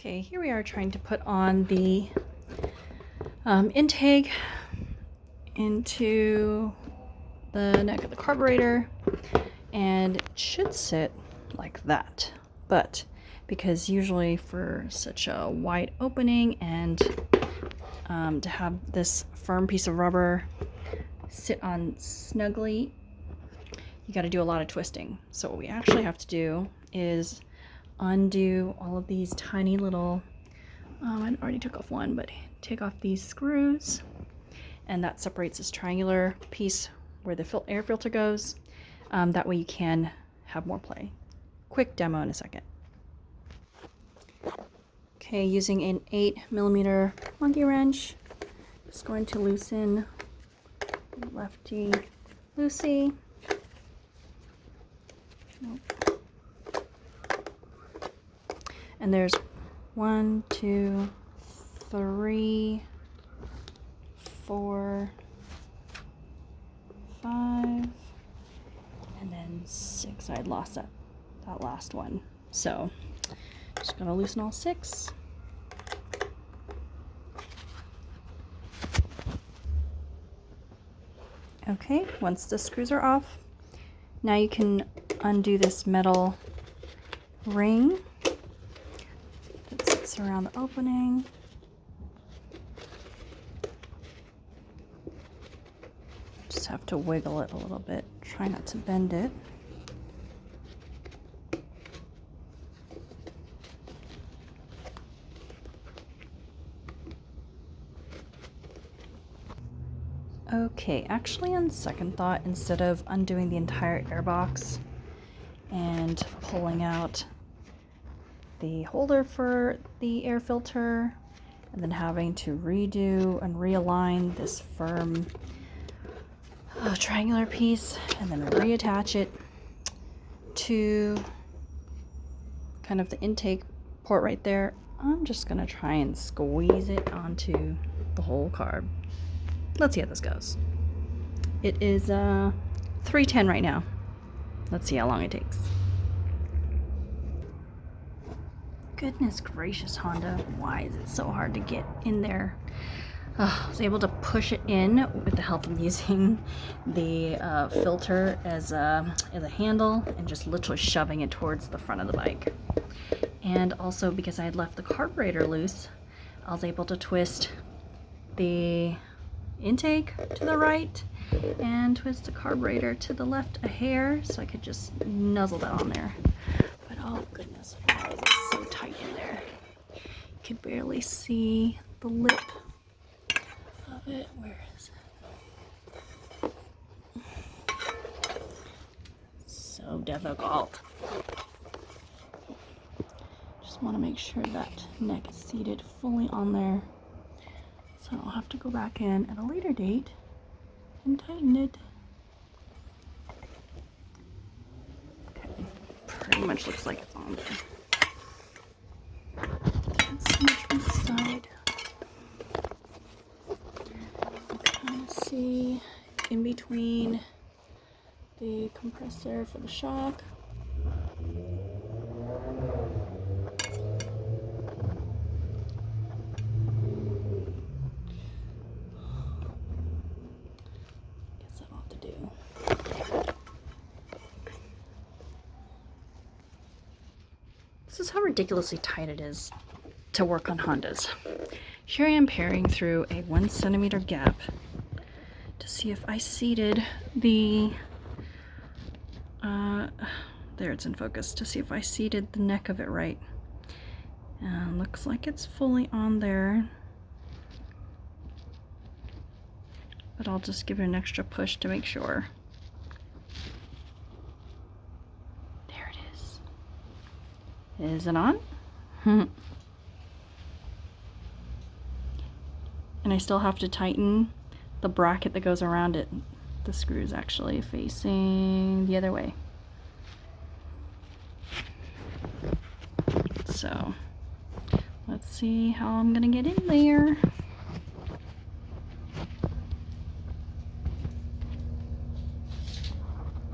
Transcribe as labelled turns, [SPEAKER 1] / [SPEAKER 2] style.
[SPEAKER 1] Okay, here we are trying to put on the intake into the neck of the carburetor, and it should sit like that. But because usually for such a wide opening and to have this firm piece of rubber sit on snugly, you got to do a lot of twisting. So what we actually have to do is undo all of these tiny little, I already took off one, but take off these screws, and that separates this triangular piece where the air filter goes. That way you can have more play. Quick demo in a second. Okay, using an 8mm monkey wrench, just going to loosen lefty loosey. Nope. And there's 1, 2, 3, 4, 5, and then 6. I had lost that last one. So just gonna loosen all 6. Okay, once the screws are off, now you can undo this metal ring that sits around the opening. Just have to wiggle it a little bit. Try not to bend it. Okay, actually on second thought, instead of undoing the entire airbox and pulling out the holder for the air filter and then having to redo and realign this firm triangular piece and then reattach it to kind of the intake port right there, I'm just gonna try and squeeze it onto the whole carb. Let's see how this goes. It is 3:10 right now. Let's see how long it takes. Goodness gracious, Honda, why is it so hard to get in there? I was able to push it in with the help of using the filter as a handle and just literally shoving it towards the front of the bike. And also because I had left the carburetor loose, I was able to twist the intake to the right and twist the carburetor to the left a hair so I could just nuzzle that on there. But oh goodness, why is it so tight in there? You can barely see the lip of it. Where is it? So difficult. Just want to make sure that neck is seated fully on there, so I'll have to go back in at a later date and tighten it. Okay, pretty much looks like it's on there. Can't see much from the side. Kind of see in between the compressor for the shock. This is how ridiculously tight it is to work on Hondas. Here I am peering through a 1 centimeter gap to see if I seated the, there it's in focus, to see if I seated the neck of it right. Looks like it's fully on there, but I'll just give it an extra push to make sure. Is it on? And I still have to tighten the bracket that goes around it. The screw is actually facing the other way. So let's see how I'm gonna get in there.